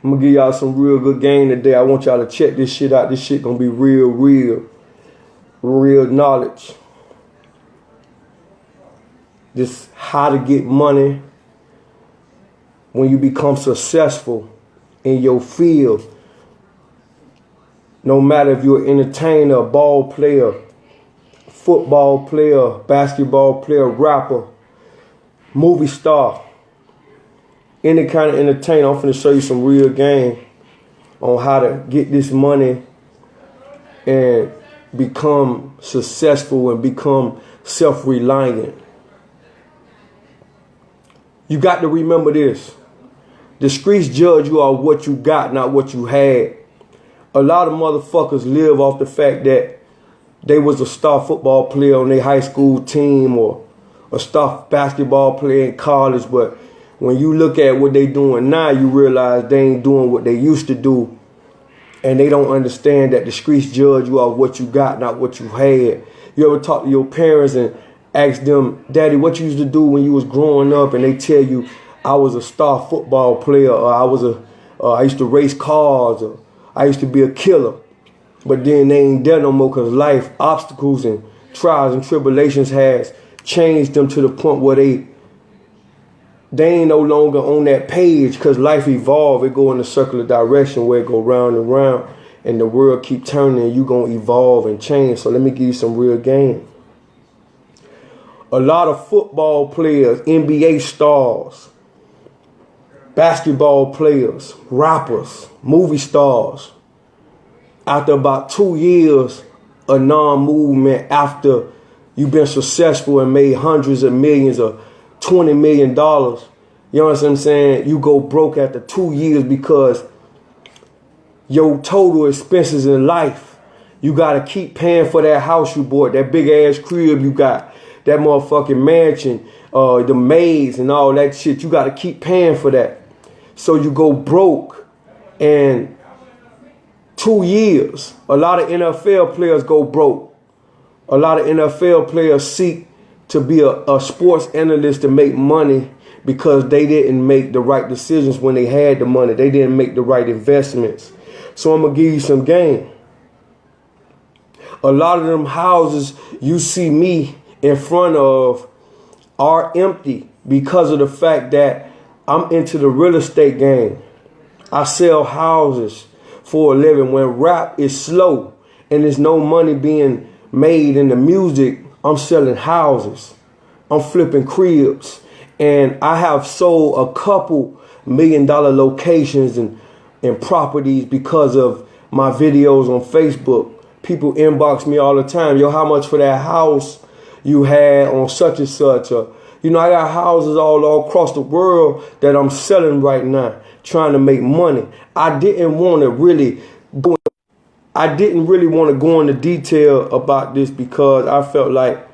I'm gonna give y'all some real good game today. I want y'all to check this shit out. This shit gonna be real knowledge. This how to get money when you become successful in your field. No matter if you're an entertainer, a ball player, football player, basketball player, rapper, movie star, any kind of entertainer, I'm finna show you some real game on how to get this money and become successful and become self-reliant. You got to remember this. The streets judge you on what you got, not what you had. A lot of motherfuckers live off the fact that they was a star football player on their high school team or a star basketball player in college, but when you look at what they doing now, you realize they ain't doing what they used to do, and they don't understand that the streets judge you off what you got, not what you had. You ever talk to your parents and ask them, Daddy, what you used to do when you was growing up? And they tell you, I was a star football player, or I used to race cars, or I used to be a killer. But then they ain't there no more because life, obstacles, and trials and tribulations has changed them to the point where they ain't no longer on that page because life evolved. It go in a circular direction where it go round and round, and the world keep turning, and you going to evolve and change. So let me give you some real game. A lot of football players, NBA stars, basketball players, rappers, movie stars, after about 2 years of non-movement, after you've been successful and made hundreds of millions or $20 million, you know what I'm saying? You go broke after 2 years because your total expenses in life, you got to keep paying for that house you bought, that big ass crib you got, that motherfucking mansion, the maids and all that shit. You got to keep paying for that. So you go broke, and 2 years, a lot of NFL players go broke. A lot of NFL players seek to be a sports analyst to make money because they didn't make the right decisions when they had the money. They didn't make the right investments. So I'm going to give you some game. A lot of them houses you see me in front of are empty because of the fact that I'm into the real estate game. I sell houses for a living. When rap is slow and there's no money being made in the music, I'm selling houses. I'm flipping cribs. And I have sold a couple $1 million locations and properties because of my videos on Facebook. People inbox me all the time. Yo, how much for that house you had on such and such? I got houses all across the world that I'm selling right now, trying to make money. I didn't really want to go into detail about this because I felt like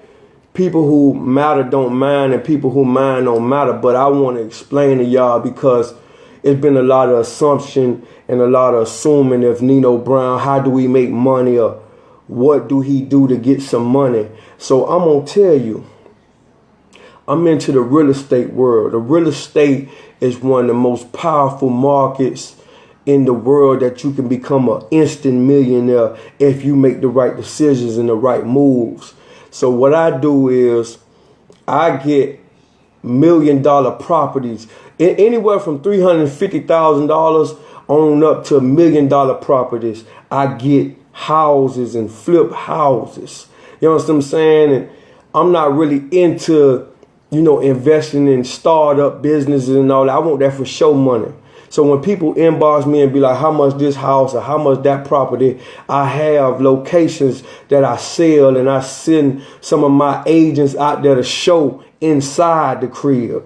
people who matter don't mind and people who mind don't matter. But I want to explain to y'all because it's been a lot of assumption and a lot of assuming of Nino Brown. How do we make money, or what do he do to get some money? So I'm going to tell you, I'm into the real estate world. The real estate is one of the most powerful markets in the world that you can become an instant millionaire if you make the right decisions and the right moves. So what I do is I get $1 million properties, anywhere from $350,000 on up to $1 million properties. I get houses and flip houses. You know what I'm saying? And I'm not really into, investing in startup businesses and all that. I want that for show money. So when people inbox me and be like, how much this house or how much that property, I have locations that I sell, and I send some of my agents out there to show inside the crib.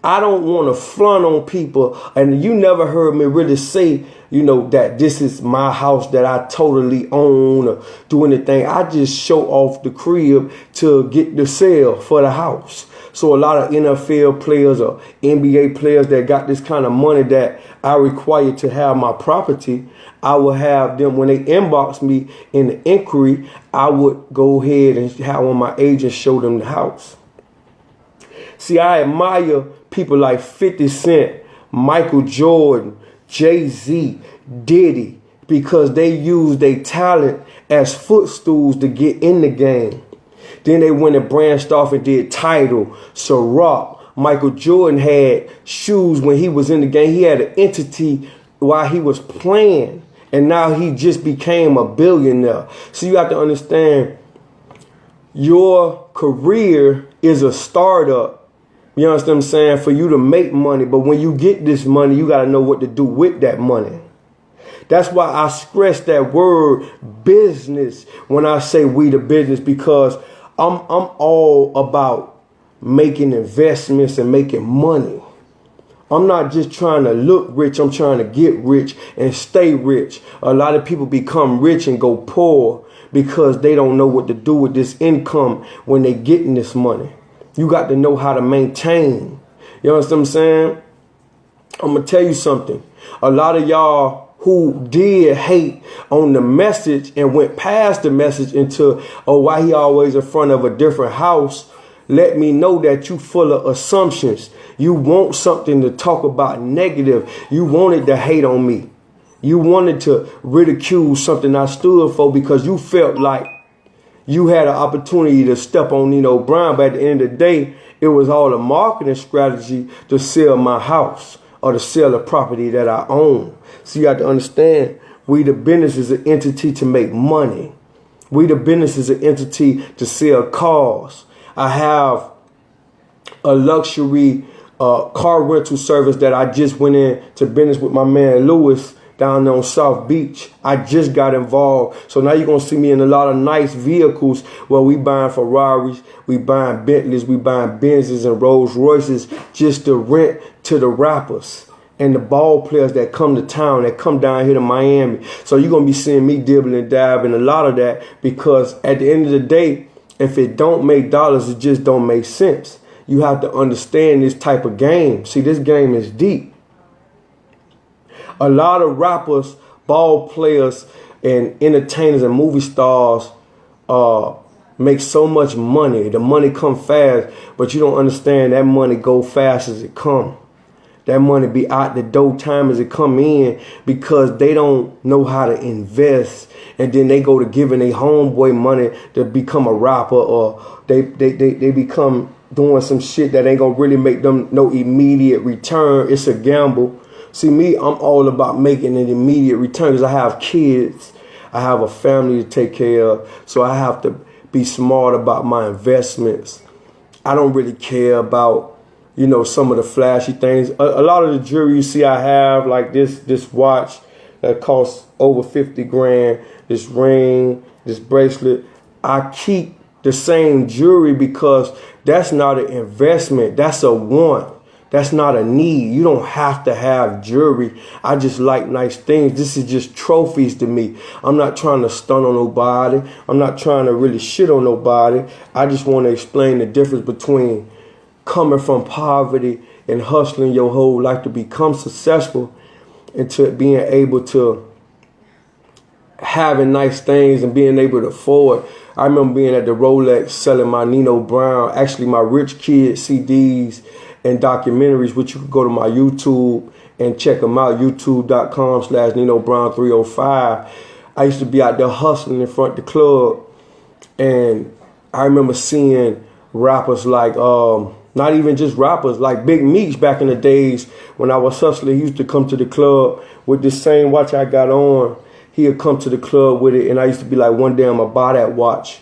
I don't want to front on people, and you never heard me really say, that this is my house that I totally own or do anything. I just show off the crib to get the sale for the house. So a lot of NFL players or NBA players that got this kind of money that I require to have my property, I will have them, when they inbox me in the inquiry, I would go ahead and have one of my agents show them the house. See, I admire people like 50 Cent, Michael Jordan, Jay-Z, Diddy, because they used their talent as footstools to get in the game. Then they went and branched off and did Tidal, Ciroc. Michael Jordan had shoes when he was in the game. He had an entity while he was playing. And now he just became a billionaire. So you have to understand, your career is a startup. You understand what I'm saying? For you to make money. But when you get this money, you got to know what to do with that money. That's why I stress that word business when I say we the business, because I'm all about making investments and making money. I'm not just trying to look rich. I'm trying to get rich and stay rich. A lot of people become rich and go poor because they don't know what to do with this income when they getting this money. You got to know how to maintain. You understand what I'm saying? I'm going to tell you something. A lot of y'all who did hate on the message and went past the message into, oh, why he always in front of a different house, let me know that you full of assumptions. You want something to talk about negative. You wanted to hate on me. You wanted to ridicule something I stood for because you felt like you had an opportunity to step on Nino Brown. But at the end of the day, it was all a marketing strategy to sell my house or to sell a property that I own. So you have to understand, we the business is an entity to make money. We the business is an entity to sell cars. I have a luxury car rental service that I just went into business with my man Lewis down on South Beach. I just got involved. So now you're going to see me in a lot of nice vehicles where we buying Ferraris, we buying Bentleys, we buying Benzes and Rolls Royces just to rent to the rappers and the ball players that come to town, that come down here to Miami. So you're going to be seeing me dibble and dab in a lot of that, because at the end of the day, if it don't make dollars, it just don't make sense. You have to understand this type of game. See, this game is deep. A lot of rappers, ball players, and entertainers and movie stars make so much money. The money come fast, but you don't understand that money go fast as it come. That money be out the door time as it come in, because they don't know how to invest. And then they go to giving their homeboy money to become a rapper, or they become doing some shit that ain't gonna really make them no immediate return. It's a gamble. See, me, I'm all about making an immediate return because I have kids. I have a family to take care of. So I have to be smart about my investments. I don't really care about, you know, some of the flashy things. A lot of the jewelry you see I have, like this watch that costs over 50 grand, this ring, this bracelet, I keep the same jewelry because that's not an investment. That's a want. That's not a need. You don't have to have jewelry. I just like nice things. This is just trophies to me. I'm not trying to stun on nobody. I'm not trying to really shit on nobody. I just want to explain the difference between coming from poverty and hustling your whole life to become successful, and to being able to having nice things and being able to afford. I remember being at the Rolex selling my Nino Brown, actually my Rich Kid CDs and documentaries, which you can go to my YouTube and check them out, youtube.com/Nino Brown 305. I used to be out there hustling in front of the club, and I remember seeing rappers like, not even just rappers, like Big Meech back in the days when I was hustling. He used to come to the club with this same watch I got on. He'd come to the club with it, and I used to be like, one day I'm gonna buy that watch.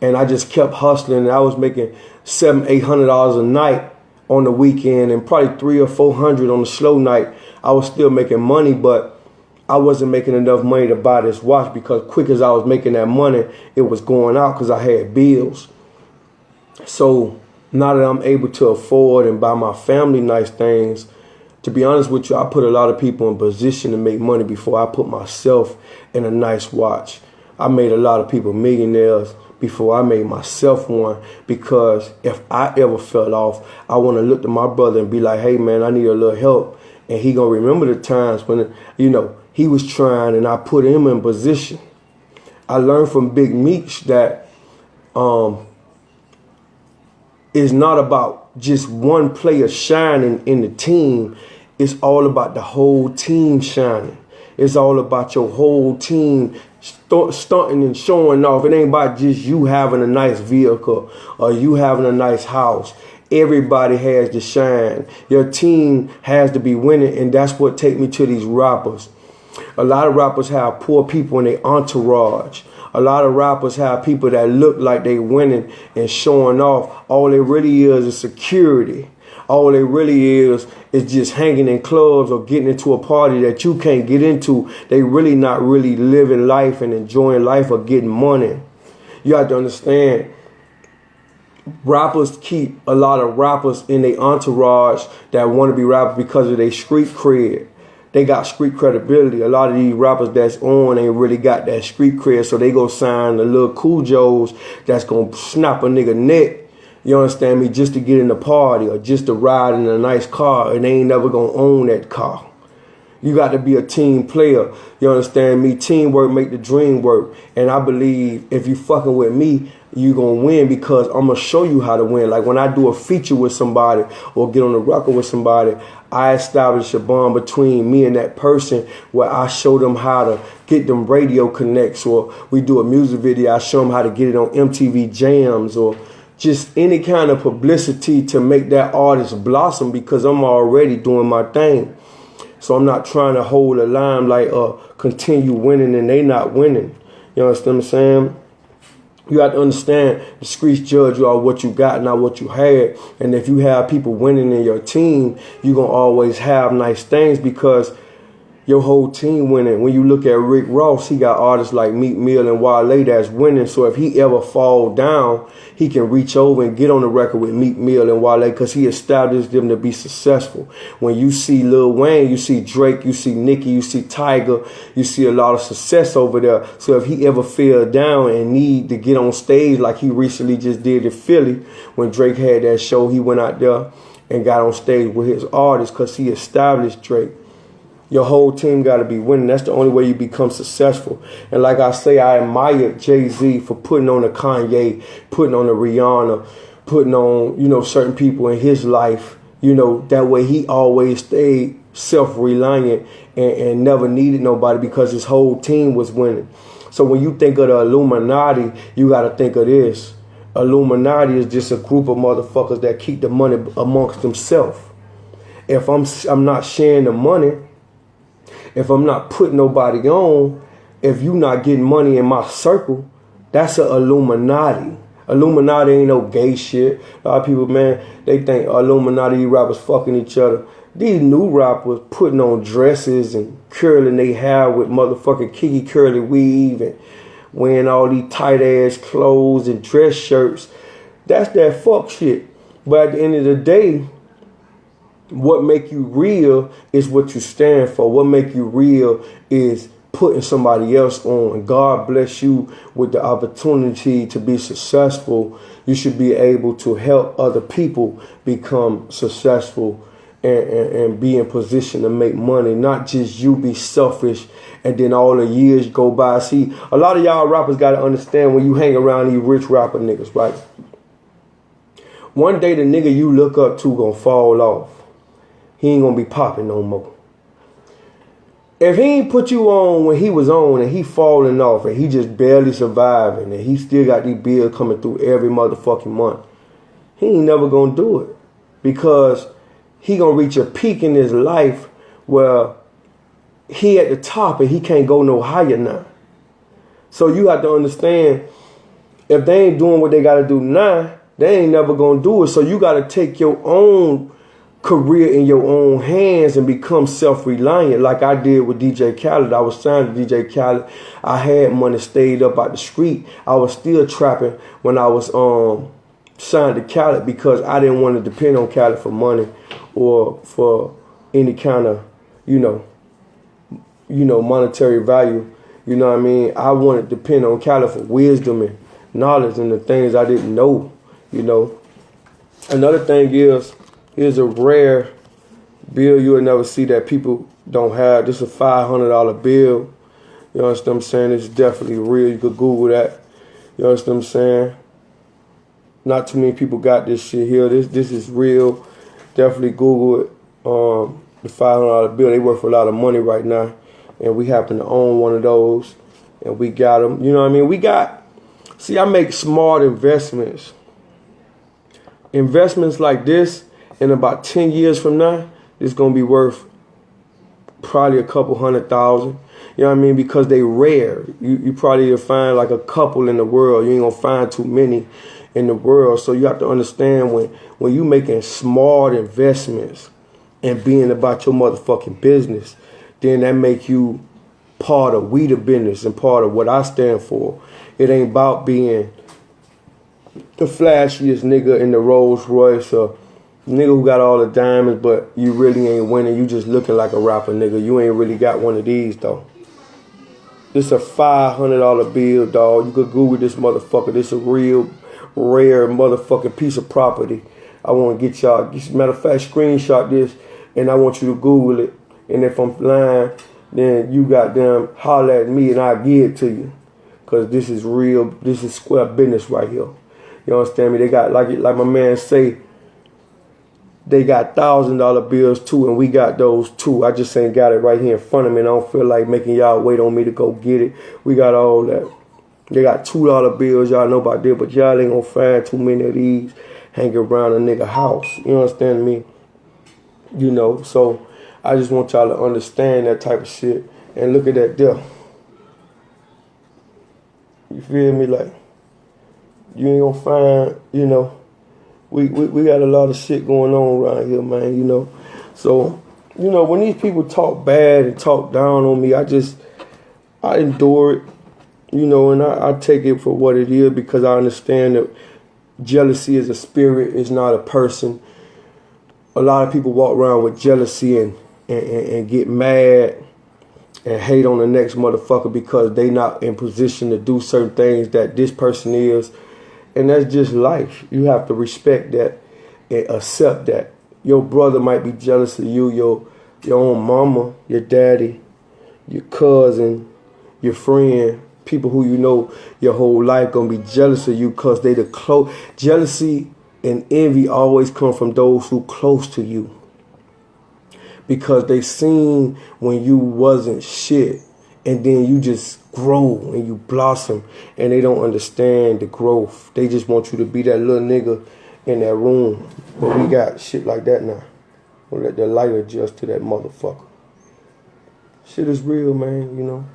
And I just kept hustling, and I was making $700-800 a night on the weekend, and probably $300 or $400 on the slow night. I was still making money, but I wasn't making enough money to buy this watch, because quick as I was making that money, it was going out because I had bills. So now that I'm able to afford and buy my family nice things, to be honest with you, I put a lot of people in position to make money before I put myself in a nice watch. I made a lot of people millionaires before I made myself one, because if I ever fell off, I want to look to my brother and be like, hey man, I need a little help. And he gonna remember the times when, you know, he was trying and I put him in position. I learned from Big Meech that it's not about just one player shining in the team. it's all about the whole team shining. It's all about your whole team stunting and showing off. It ain't about just you having a nice vehicle or you having a nice house. Everybody has to shine. Your team has to be winning, and that's what take me to these rappers. A lot of rappers have poor people in their entourage. A lot of rappers have people that look like they winning and showing off. All it really is security. All it really is just hanging in clubs or getting into a party that you can't get into. They really not really living life and enjoying life or getting money. You have to understand, rappers keep a lot of rappers in their entourage that want to be rappers because of their street cred. They got street credibility. A lot of these rappers that's on ain't really got that street cred, so they go sign the little Cujos that's going to snap a nigga neck. You understand me? Just to get in the party or just to ride in a nice car, and they ain't never going to own that car. You got to be a team player. You understand me? Teamwork make the dream work. And I believe if you fucking with me, you going to win because I'm going to show you how to win. Like when I do a feature with somebody or get on the record with somebody, I establish a bond between me and that person where I show them how to get them radio connects, or we do a music video, I show them how to get it on MTV Jams, or just any kind of publicity to make that artist blossom because I'm already doing my thing. So I'm not trying to hold a limelight or continue winning and they not winning. You understand what I'm saying? You have to understand the streets judge you on what you got, not what you had. And if you have people winning in your team, you're going to always have nice things because your whole team winning. When you look at Rick Ross, he got artists like Meek Mill and Wale that's winning. So if he ever fall down, he can reach over and get on the record with Meek Mill and Wale because he established them to be successful. When you see Lil Wayne, you see Drake, you see Nicki, you see Tiger, you see a lot of success over there. So if he ever fell down and need to get on stage like he recently just did in Philly, when Drake had that show, he went out there and got on stage with his artists because he established Drake. Your whole team got to be winning. That's the only way you become successful. And like I say, I admire Jay-Z for putting on a Kanye, putting on a Rihanna, putting on, certain people in his life. That way he always stayed self-reliant and never needed nobody because his whole team was winning. So when you think of the Illuminati, you got to think of this. Illuminati is just a group of motherfuckers that keep the money amongst themselves. If I'm not sharing the money, if I'm not putting nobody on, if you not getting money in my circle, that's an Illuminati. Illuminati ain't no gay shit. A lot of people, man, they think Illuminati rappers fucking each other. These new rappers putting on dresses and curling their hair with motherfucking Kiki curly weave and wearing all these tight ass clothes and dress shirts. That's that fuck shit. But at the end of the day, what make you real is what you stand for. What make you real is putting somebody else on. And God bless you with the opportunity to be successful. You should be able to help other people become successful and be in position to make money. Not just you be selfish and then all the years go by. See, a lot of y'all rappers got to understand when you hang around these rich rapper niggas, right? One day the nigga you look up to gonna fall off. He ain't gonna be popping no more. If he ain't put you on when he was on and he falling off and he just barely surviving and he still got these bills coming through every motherfucking month, he ain't never gonna do it because he gonna reach a peak in his life where he at the top and he can't go no higher now. So you have to understand, if they ain't doing what they gotta do now, they ain't never gonna do it. So you gotta take your own career in your own hands and become self-reliant like I did with DJ Khaled. I was signed to DJ Khaled. I had money, stayed up out the street. I was still trapping when I was signed to Khaled because I didn't want to depend on Khaled for money or for any kind of, monetary value. You know what I mean? I wanted to depend on Khaled for wisdom and knowledge and the things I didn't know, Another thing is, here's a rare bill you'll never see that people don't have. This is a $500 bill. You understand what I'm saying? It's definitely real. You could Google that. You understand what I'm saying? Not too many people got this shit here. This is real. Definitely Google it. the $500 bill. They worth a lot of money right now, and we happen to own one of those, and we got them. You know what I mean? See, I make smart investments. Investments like this, in about 10 years from now, it's going to be worth probably a couple $100,000. You know what I mean? Because they rare. You probably will find like a couple in the world. You ain't going to find too many in the world. So you have to understand when you making smart investments and being about your motherfucking business, then that make you part of we the business and part of what I stand for. It ain't about being the flashiest nigga in the Rolls Royce or nigga who got all the diamonds, but you really ain't winning. You just looking like a rapper, nigga. You ain't really got one of these, though. This a $500 bill, dog. You could Google this motherfucker. This a real, rare motherfucking piece of property. I want to get y'all, matter of fact, screenshot this, and I want you to Google it. And if I'm lying, then you goddamn holler at me and I'll give it to you. Because this is real, this is square business right here. You understand me? They got, like my man say, they got $1,000 bills too, and we got those too. I just ain't got it right here in front of me, and I don't feel like making y'all wait on me to go get it. We got all that. They got $2 bills, y'all know about that, but y'all ain't gonna find too many of these hanging around a nigga house. You understand me? You know, so I just want y'all to understand that type of shit. And look at that there. You feel me? Like, you ain't gonna find, you know, we got a lot of shit going on around here, man, you know. So, you know, when these people talk bad and talk down on me, I endure it, you know, and I take it for what it is because I understand that jealousy is a spirit, it's not a person. A lot of people walk around with jealousy and get mad and hate on the next motherfucker because they not in position to do certain things that this person is. And that's just life. You have to respect that and accept that. Your brother might be jealous of you, your own mama, your daddy, your cousin, your friend, people who you know your whole life gonna be jealous of you because they the close. Jealousy and envy always come from those who close to you. Because they seen when you wasn't shit. And then you just grow and you blossom and they don't understand the growth. They just want you to be that little nigga in that room. But we got shit like that now. We'll let the light adjust to that motherfucker. Shit is real, man, you know.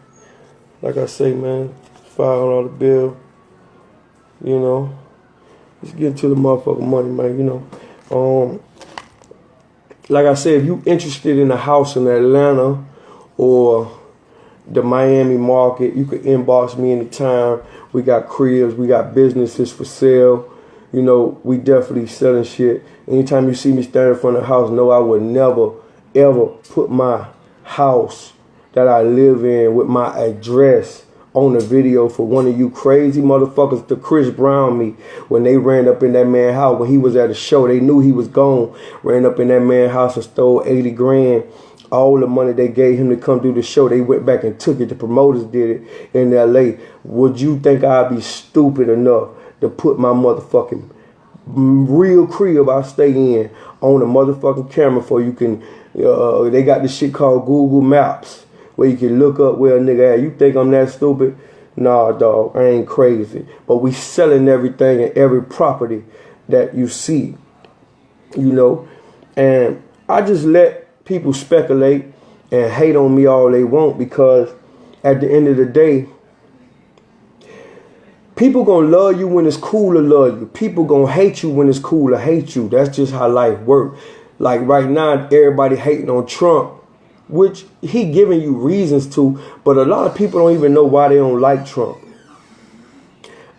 Like I say, man, $500 bill, you know. Let's get into the motherfucking money, man, you know. Like I said, if you interested in a house in Atlanta or the Miami market, you could inbox me anytime. We got cribs, we got businesses for sale. You know, we definitely selling shit. Anytime you see me standing in front of the house, know I would never, ever put my house that I live in with my address on the video for one of you crazy motherfuckers to Chris Brown me when they ran up in that man's house when he was at a show. They knew he was gone. Ran up in that man's house and stole 80 grand. All the money they gave him to come do the show, they went back and took it. The promoters did it in LA. Would you think I'd be stupid enough to put my motherfucking real crib I stay in on a motherfucking camera for you can, they got this shit called Google Maps where you can look up where a nigga at. You think I'm that stupid? Nah, dog, I ain't crazy. But we selling everything and every property that you see, you know. And I just let people speculate and hate on me all they want because at the end of the day, people gonna love you when it's cool to love you. People gonna hate you when it's cool to hate you. That's just how life works. Like right now, everybody hating on Trump, which he giving you reasons to, but a lot of people don't even know why they don't like Trump.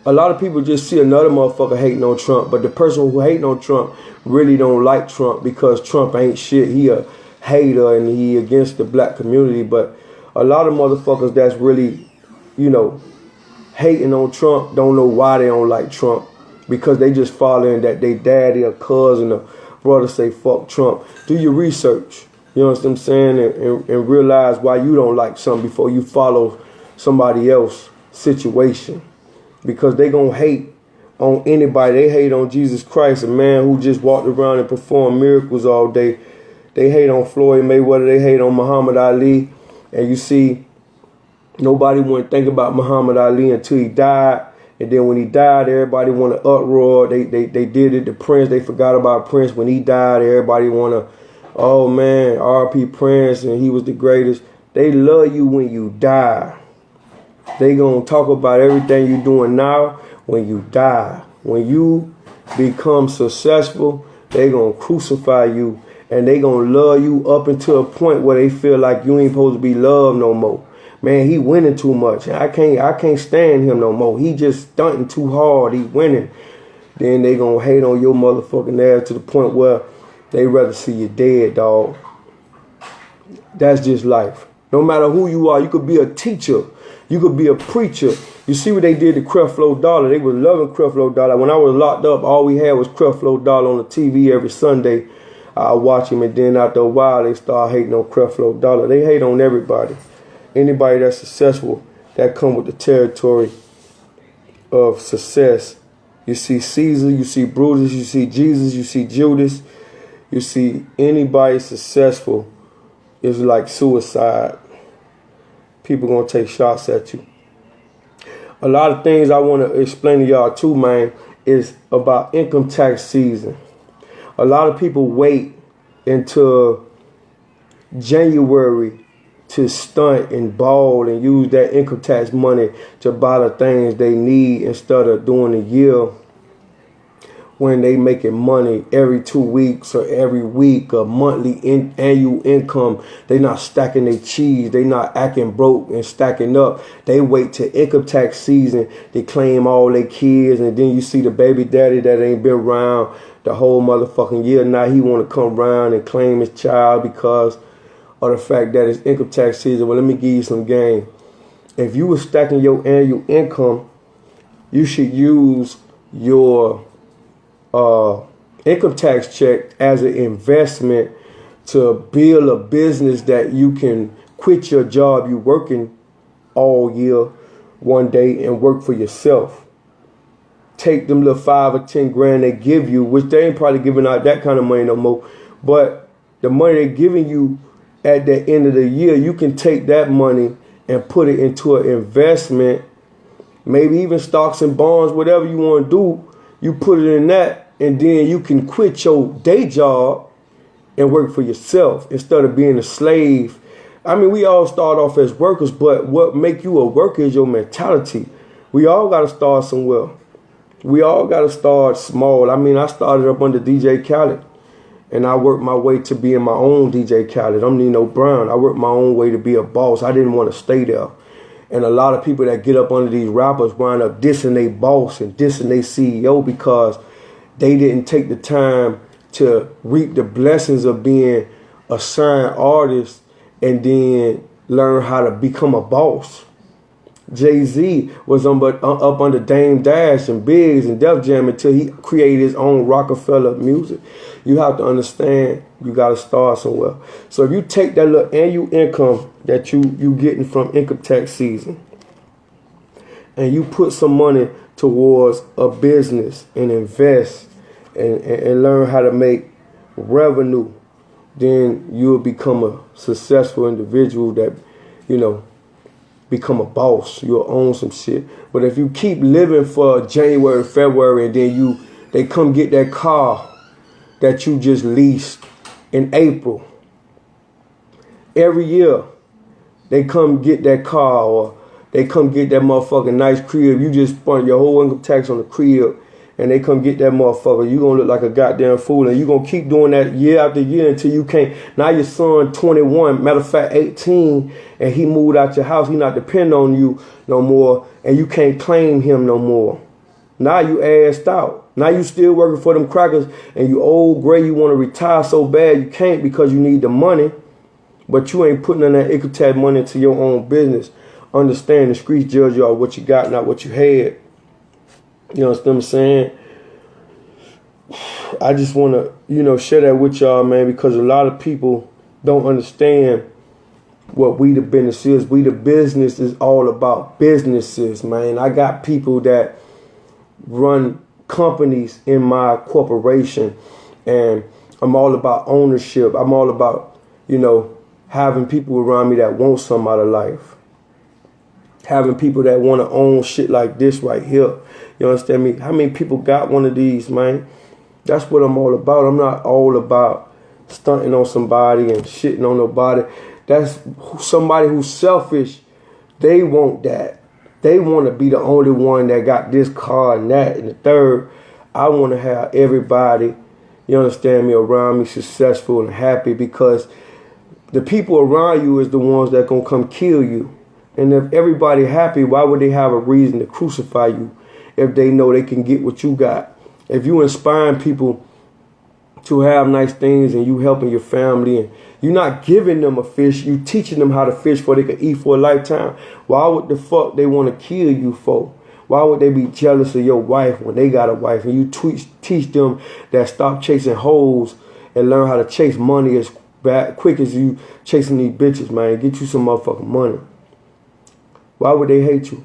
A lot of people just see another motherfucker hating on Trump, but the person who hating on Trump really don't like Trump because Trump ain't shit. He a hater and he against the black community. But a lot of motherfuckers that's really, you know, hating on Trump don't know why they don't like Trump because they just following that they daddy or cousin or brother say fuck Trump. Do your research, you know what I'm saying, and realize why you don't like something before you follow somebody else's situation, because they gonna hate on anybody. They hate on Jesus Christ, a man who just walked around and performed miracles all day. They hate on Floyd Mayweather. They hate on Muhammad Ali. And you see, nobody want to think about Muhammad Ali until he died. And then when he died, everybody want to uproar. They did it to Prince. They forgot about Prince. When he died, everybody want to, oh man, R.P. Prince, and he was the greatest. They love you when you die. They going to talk about everything you're doing now when you die. When you become successful, they going to crucify you. And they going to love you up until a point where they feel like you ain't supposed to be loved no more. Man, he winning too much. I can't stand him no more. He just stunting too hard. He winning. Then they gonna hate on your motherfucking ass to the point where they rather see you dead, dog. That's just life. No matter who you are, you could be a teacher. You could be a preacher. You see what they did to Creflo Dollar. They was loving Creflo Dollar. When I was locked up, all we had was Creflo Dollar on the TV every Sunday. I watch him, and then after a while, they start hating on Creflo Dollar. They hate on everybody. Anybody that's successful, that come with the territory of success. You see Caesar, you see Brutus, you see Jesus, you see Judas. You see anybody successful is like suicide. People gonna take shots at you. A lot of things I want to explain to y'all too, man, is about income tax season. A lot of people wait until January to stunt and ball and use that income tax money to buy the things they need instead of doing a year when they making money every 2 weeks or every week or monthly annual income. They not stacking their cheese. They not acting broke and stacking up. They wait till income tax season to claim all their kids, and then you see the baby daddy that ain't been around the whole motherfucking year. Now he want to come around and claim his child because or the fact that it's income tax season. Well, let me give you some game. If you were stacking your annual income, you should use your income tax check as an investment to build a business that you can quit your job you working all year one day and work for yourself. Take them little 5 or 10 grand they give you, which they ain't probably giving out that kind of money no more, but the money they're giving you at the end of the year, you can take that money and put it into an investment, maybe even stocks and bonds, whatever you want to do. You put it in that, and then you can quit your day job and work for yourself instead of being a slave. I mean, we all start off as workers, but what make you a worker is your mentality. We all got to start somewhere. We all got to start small. I mean, I started up under DJ Khaled. And I worked my way to being my own DJ Khaled. I'm Nino Brown. I worked my own way to be a boss. I didn't want to stay there. And a lot of people that get up under these rappers wind up dissing their boss and dissing their CEO because they didn't take the time to reap the blessings of being a signed artist and then learn how to become a boss. Jay-Z was up under Dame Dash and Biggs and Def Jam until he created his own Rockefeller music. You have to understand you got to start somewhere. So if you take that little annual income that you getting from income tax season and you put some money towards a business and invest and learn how to make revenue, then you'll become a successful individual that, you know, become a boss. You'll own some shit. But if you keep living for January, February, and then they come get that car that you just leased in April, every year they come get that car or they come get that motherfucking nice crib. You just spent your whole income tax on the crib, and they come get that motherfucker. You gonna look like a goddamn fool, and you gonna keep doing that year after year until you can't. Now your son 21, matter of fact 18, and he moved out your house. He not depending on you no more, and you can't claim him no more. Now you assed out. Now you still working for them crackers, and you old gray. You want to retire so bad you can't because you need the money, but you ain't putting in that income tax money into your own business. Understand the streets judge you on what you got, not what you had. You understand what I'm saying? I just want to, share that with y'all, man, because a lot of people don't understand what We the Business is. We the Business is all about businesses, man. I got people that run companies in my corporation, and I'm all about ownership. I'm all about, having people around me that want something out of life. Having people that want to own shit like this right here. You understand me? How many people got one of these, man? That's what I'm all about. I'm not all about stunting on somebody and shitting on nobody. That's somebody who's selfish. They want that. They want to be the only one that got this car and that and the third. I want to have everybody, you understand me, around me successful and happy, because the people around you is the ones that going to come kill you. And if everybody happy, why would they have a reason to crucify you if they know they can get what you got? If you inspiring people to have nice things and you helping your family and you're not giving them a fish, you teaching them how to fish for they can eat for a lifetime, why would the fuck they want to kill you for? Why would they be jealous of your wife when they got a wife and you teach them that stop chasing hoes and learn how to chase money as quick as you chasing these bitches, man? Get you some motherfucking money. Why would they hate you?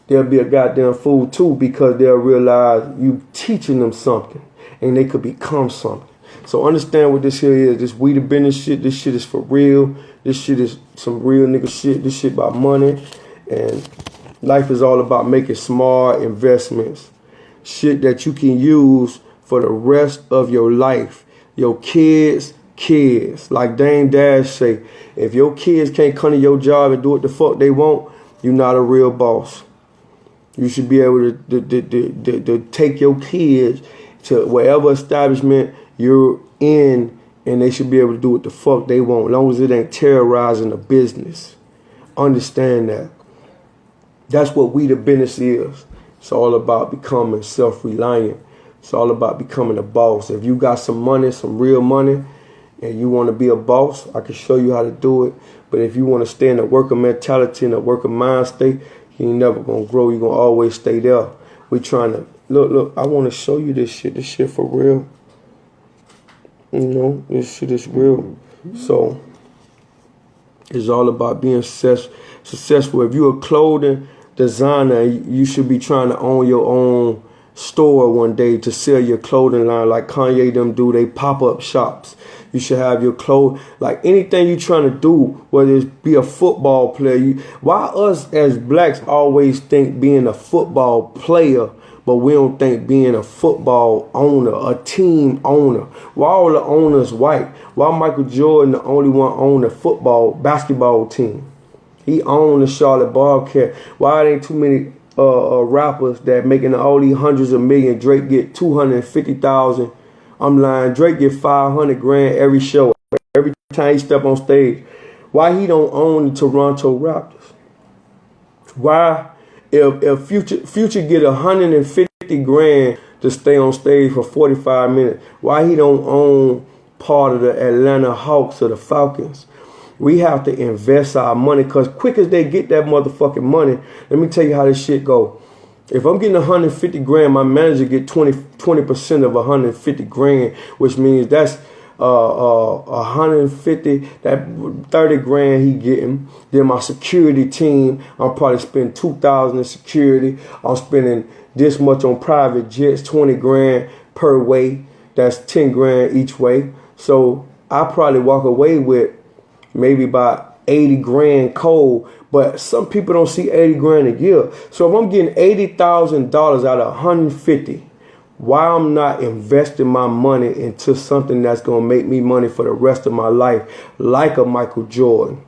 They'll be a goddamn fool too, because they'll realize you teaching them something and they could become something. So understand what this here is. This we the business shit. This shit is for real. This shit is some real nigga shit. This shit about money. And life is all about making smart investments. Shit that you can use for the rest of your life. Your kids. Like Dame Dash say, if your kids can't come to your job and do what the fuck they want, you're not a real boss. You should be able to take your kids to wherever establishment you're in, and they should be able to do what the fuck they want, as long as it ain't terrorizing the business. Understand that. That's what we the business is. It's all about becoming self-reliant. It's all about becoming a boss. If you got some money, some real money, and you want to be a boss, I can show you how to do it. But if you want to stay in a worker mentality and a worker mind state, you ain't never going to grow. You're going to always stay there. We trying to, look, I want to show you this shit. This shit for real. This shit is real. So it's all about being successful. If you're a clothing designer, you should be trying to own your own store one day to sell your clothing line like Kanye them do. They pop-up shops. You should have your clothes, like anything you're trying to do, whether it's be a football player. Why us as blacks always think being a football player, but we don't think being a football owner, a team owner? Why all the owners white? Why Michael Jordan the only one own a basketball team? He owned the Charlotte Bobcats. Why there ain't too many rappers that making all these hundreds of millions? Drake get 250,000. I'm lying. Drake get 500 grand every show, every time he step on stage. Why he don't own the Toronto Raptors? Why, if Future get 150 grand to stay on stage for 45 minutes, why he don't own part of the Atlanta Hawks or the Falcons? We have to invest our money, because quick as they get that motherfucking money, let me tell you how this shit go. If I'm getting 150 grand, my manager get 20% of 150 grand, which means that's 150, that 30 grand he getting. Then my security team, I'm probably spending 2,000 in security. I'm spending this much on private jets, 20 grand per way. That's 10 grand each way. So I probably walk away with maybe about 80 grand cold. But some people don't see 80 grand a year. So if I'm getting $80,000 out of 150, why I'm not investing my money into something that's going to make me money for the rest of my life, like a Michael Jordan,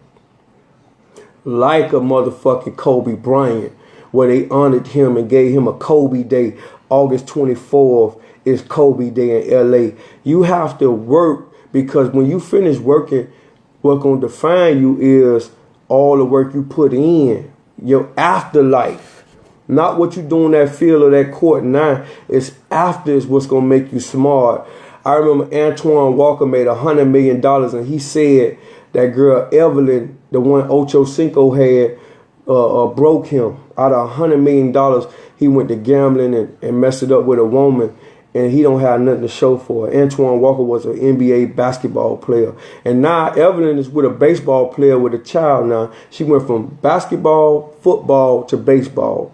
like a motherfucking Kobe Bryant, where they honored him and gave him a Kobe Day. August 24th is Kobe Day in LA. You have to work, because when you finish working, what's going to define you is all the work you put in, your afterlife. Not what you do in that field or that court now. It's after is what's going to make you smart. I remember Antoine Walker made $100 million, and he said that girl Evelyn, the one Ocho Cinco had, broke him. Out of $100 million, he went to gambling and messed it up with a woman, and he don't have nothing to show for it. Antoine Walker was an NBA basketball player. And now Evelyn is with a baseball player with a child now. She went from basketball, football to baseball.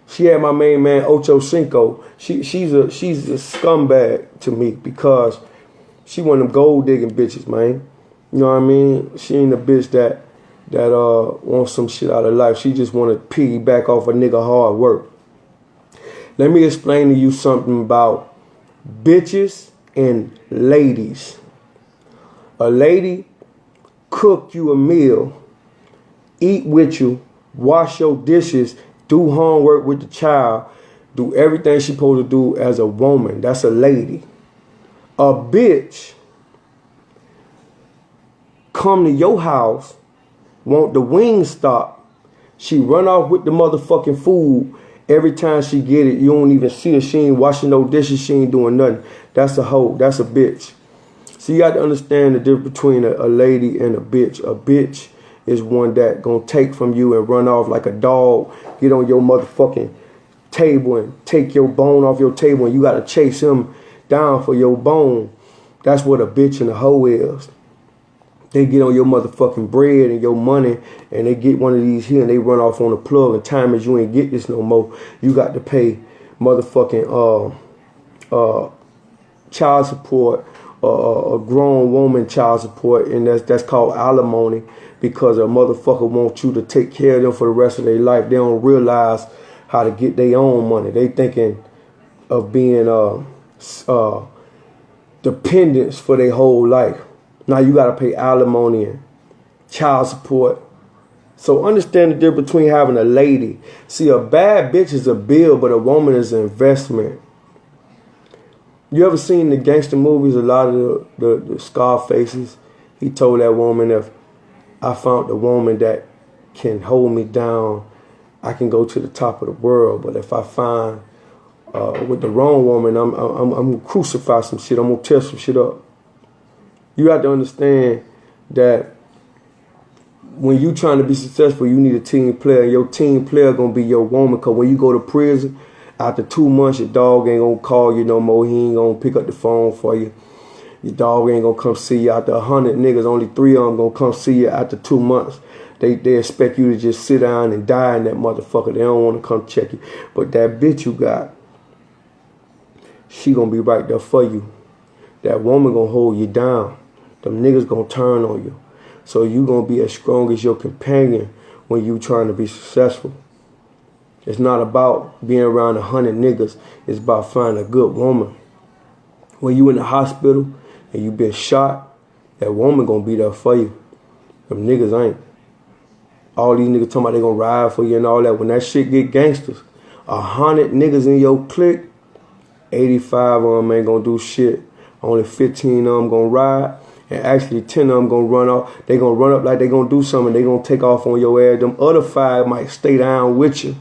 She had my main man Ocho Cinco. She's a scumbag to me because she one of them gold digging bitches, man. You know what I mean? She ain't a bitch that wants some shit out of life. She just want to piggyback off a nigga hard work. Let me explain to you something about bitches and ladies. A lady cook you a meal, eat with you, wash your dishes, do homework with the child, do everything she supposed to do as a woman. That's a lady. A bitch come to your house, want the wing stop. She run off with the motherfucking food. Every time she get it, you don't even see her. She ain't washing no dishes. She ain't doing nothing. That's a hoe. That's a bitch. So you got to understand the difference between a lady and a bitch. A bitch is one that gonna take from you and run off like a dog. Get on your motherfucking table and take your bone off your table, and you got to chase him down for your bone. That's what a bitch and a hoe is. They get on your motherfucking bread and your money, and they get one of these here and they run off on the plug. And time as you ain't get this no more, you got to pay motherfucking child support, a grown woman child support, and that's called alimony, because a motherfucker wants you to take care of them for the rest of their life. They don't realize how to get their own money. They thinking of being dependents for their whole life. Now you got to pay alimony and child support. So understand the difference between having a lady. See, a bad bitch is a bill, but a woman is an investment. You ever seen the gangster movies? A lot of the Scarfaces. He told that woman, if I found the woman that can hold me down, I can go to the top of the world. But if I find with the wrong woman, I'm gonna crucify some shit. I'm gonna tear some shit up. You have to understand that when you trying to be successful, you need a team player. And your team player gonna be your woman. Cause when you go to prison, after 2 months, your dog ain't gonna call you no more. He ain't gonna pick up the phone for you. Your dog ain't gonna come see you. After 100 niggas, only 3 of them gonna come see you after 2 months. They expect you to just sit down and die in that motherfucker. They don't want to come check you. But that bitch you got, she gonna be right there for you. That woman gonna hold you down. Them niggas gonna turn on you. So you gonna be as strong as your companion when you trying to be successful. It's not about being around 100 niggas. It's about finding a good woman. When you in the hospital and you been shot, that woman gonna be there for you. Them niggas ain't. All these niggas talking about they gonna ride for you and all that. When that shit get gangsters, 100 niggas in your clique, 85 of them ain't gonna do shit. Only 15 of them gonna ride. And actually 10 of them gonna run off. They gonna run up like they gonna do something. They gonna take off on your ass. Them other 5 might stay down with you.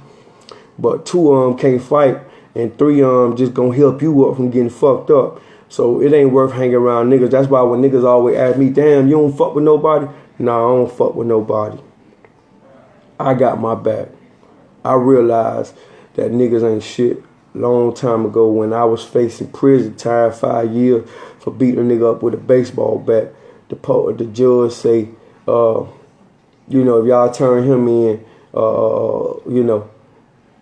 But 2 of them can't fight. And 3 of them just gonna help you up from getting fucked up. So it ain't worth hanging around niggas. That's why when niggas always ask me, damn, you don't fuck with nobody? Nah, I don't fuck with nobody. I got my back. I realized that niggas ain't shit. Long time ago when I was facing prison time, 5 years for beating a nigga up with a baseball bat, the judge say, you know, if y'all turn him in, you know,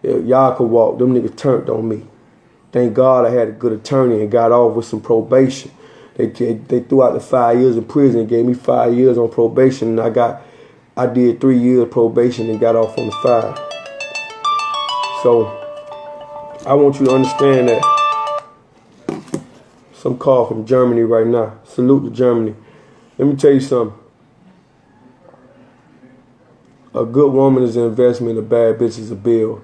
if y'all could walk. Them niggas turned on me. Thank God I had a good attorney and got off with some probation. They threw out the 5 years in prison and gave me 5 years on probation, and I did 3 years probation and got off on the 5. So I want you to understand that. Some call from Germany right now. Salute to Germany. Let me tell you something. A good woman is an investment. A bad bitch is a bill.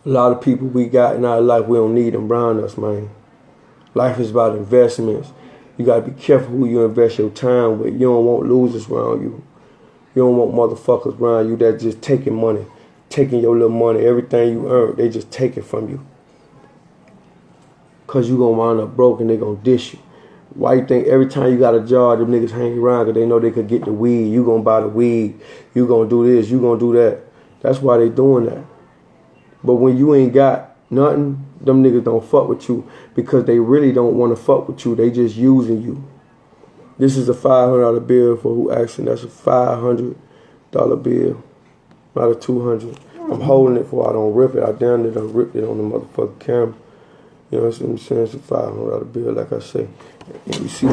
A lot of people we got in our life, we don't need them around us, man. Life is about investments. You got to be careful who you invest your time with. You don't want losers around you. You don't want motherfuckers around you that just taking money. Taking your little money, everything you earn, they just take it from you. Cause you gonna wind up broke and they gonna dish you. Why you think every time you got a job, them niggas hang around cause they know they could get the weed. You gonna buy the weed. You gonna do this. You gonna do that. That's why they doing that. But when you ain't got nothing, them niggas don't fuck with you because they really don't want to fuck with you. They just using you. This is a $500 bill for who asking. That's a $500 bill. Not a 200. I'm holding it for I don't rip it. I damn near done ripped it on the motherfucking camera. You know what I'm saying? It's a $500 bill, like I say. And you see,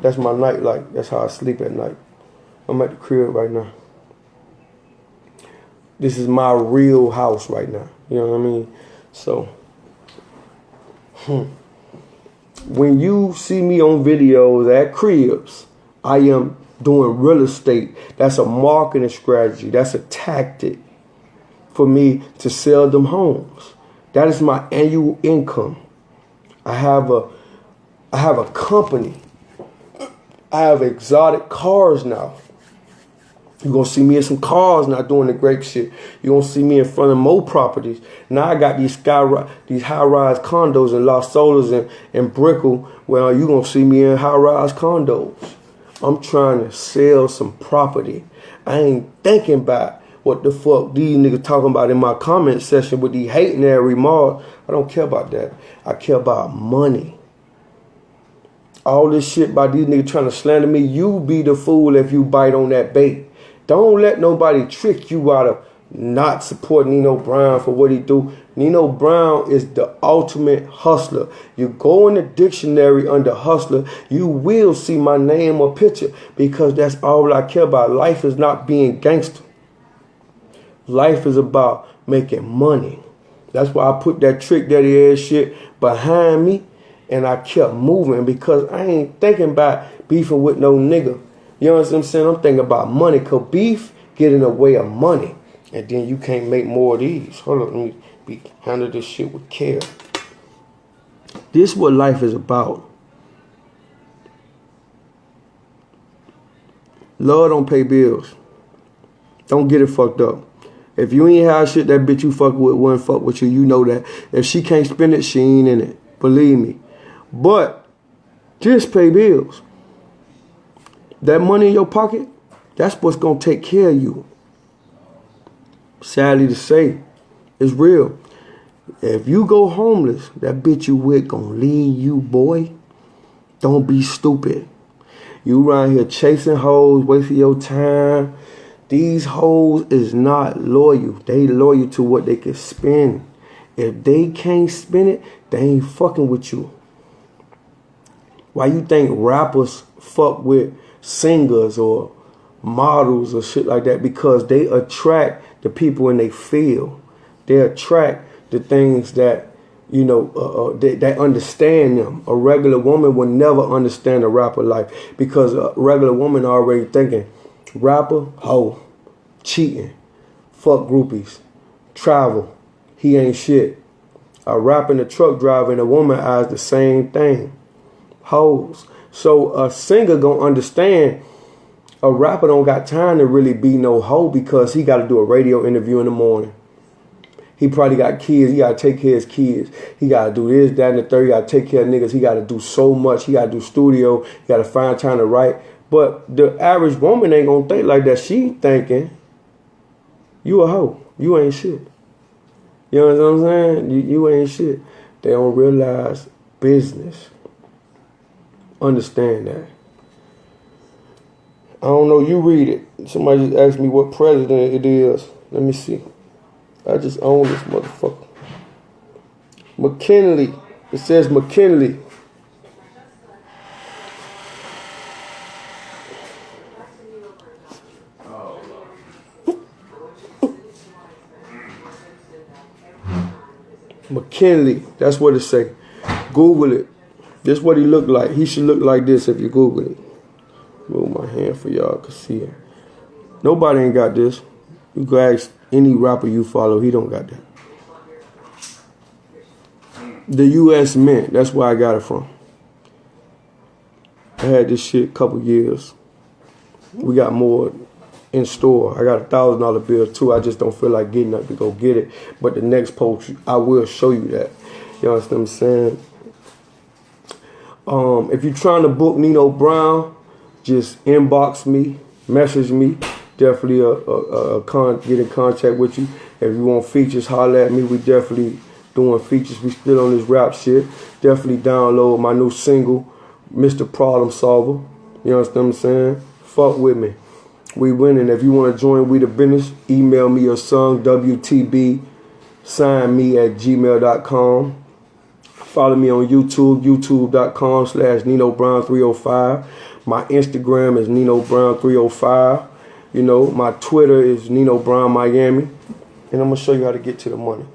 that's my night light. That's how I sleep at night. I'm at the crib right now. This is my real house right now. You know what I mean? So, when you see me on videos at cribs, I am doing real estate. That's a marketing strategy. That's a tactic for me to sell them homes. That is my annual income. I have a company. I have exotic cars now. You're going to see me in some cars not doing the great shit. You're going to see me in front of more properties. Now I got these high-rise condos in Los Olas and Brickell. Well, you're going to see me in high-rise condos. I'm trying to sell some property. I ain't thinking about what the fuck these niggas talking about in my comment section with these hating their remarks. I don't care about that. I care about money. All this shit about these niggas trying to slander me, you be the fool if you bite on that bait. Don't let nobody trick you out of not supporting Nino Brown for what he do. Nino Brown is the ultimate hustler. You go in the dictionary under hustler, you will see my name or picture because that's all I care about. Life is not being gangster. Life is about making money. That's why I put that Trick Daddy ass shit behind me and I kept moving because I ain't thinking about beefing with no nigga. You know what I'm saying? I'm thinking about money because beef get in the way of money. And then you can't make more of these. Hold on, let me handle this shit with care. This is what life is about. Love don't pay bills. Don't get it fucked up. If you ain't have shit that bitch you fuck with wouldn't fuck with you, you know that. If she can't spend it, she ain't in it. Believe me. But just pay bills. That money in your pocket, that's what's going to take care of you. Sadly to say, it's real. If you go homeless, that bitch you with going to leave you, boy. Don't be stupid. You around here chasing hoes, wasting your time. These hoes is not loyal. They loyal to what they can spend. If they can't spend it, they ain't fucking with you. Why you think rappers fuck with singers or models or shit like that? Because they attract the people in they field. They attract the things that, you know, that understand them. A regular woman will never understand a rapper life because a regular woman already thinking rapper, hoe, cheating, fuck groupies, travel, he ain't shit. A rapper and a truck driver and a woman eyes the same thing. Hoes. So a singer gonna understand a rapper don't got time to really be no hoe because he got to do a radio interview in the morning. He probably got kids. He got to take care of his kids. He got to do this, that, and the third. He got to take care of niggas. He got to do so much. He got to do studio. He got to find time to write. But the average woman ain't gonna think like that. She thinking, you a hoe. You ain't shit. You know what I'm saying? You ain't shit. They don't realize business. Understand that. I don't know. You read it. Somebody just asked me what president it is. Let me see. I just own this motherfucker. McKinley. It says McKinley. McKinley. That's what it say. Google it. This is what he looked like. He should look like this if you Google it. Move my hand for y'all can see it. Nobody ain't got this. You go ask any rapper you follow. He don't got that. The U.S. Mint. That's where I got it from. I had this shit a couple years. We got more in store. I got a $1,000 bill too. I just don't feel like getting up to go get it. But the next post, I will show you that. You understand what I'm saying? If you're trying to book Nino Brown, just inbox me, message me. Definitely get in contact with you. If you want features, holler at me. We definitely doing features. We still on this rap shit. Definitely download my new single, Mr. Problem Solver. You understand what I'm saying? Fuck with me. We winning. If you want to join We the Business, email me your song, WTB, sign me at gmail.com. Follow me on YouTube, youtube.com/Nino Brown 305. My Instagram is Nino Brown 305. You know, my Twitter is Nino Brown Miami. And I'm going to show you how to get to the money.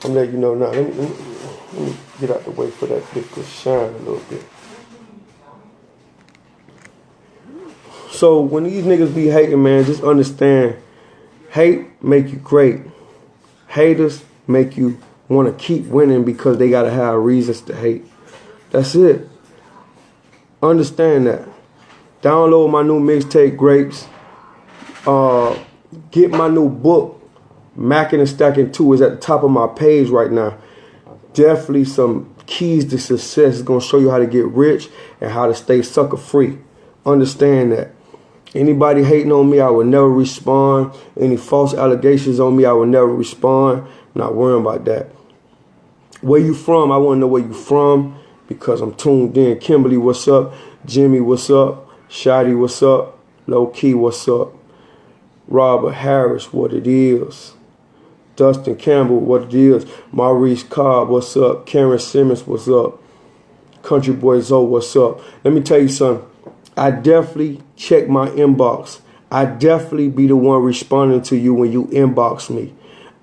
I'm letting you know now. Let me get out the way for that bit to shine a little bit. So when these niggas be hating, man, just understand, hate make you great. Haters make you want to keep winning because they got to have reasons to hate. That's it. Understand that. Download my new mixtape, Grapes. Get my new book, Mackin' and Stacking 2, is at the top of my page right now. Definitely some keys to success. It's going to show you how to get rich and how to stay sucker free. Understand that. Anybody hating on me, I will never respond. Any false allegations on me, I will never respond. Not worrying about that. Where you from? I want to know where you from because I'm tuned in. Kimberly, what's up? Jimmy, what's up? Shotty, what's up? Low Key, what's up? Robert Harris, what it is? Dustin Campbell, what it is? Maurice Cobb, what's up? Karen Simmons, what's up? Country Boy Zoe, what's up? Let me tell you something. I definitely check my inbox. I definitely be the one responding to you when you inbox me.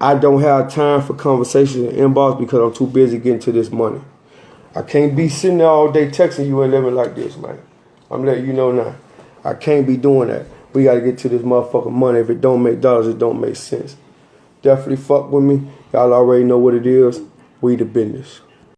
I don't have time for conversations in inbox because I'm too busy getting to this money. I can't be sitting there all day texting you and living like this, man. I'm letting you know now. I can't be doing that. We got to get to this motherfucking money. If it don't make dollars, it don't make sense. Definitely fuck with me. Y'all already know what it is. We the business.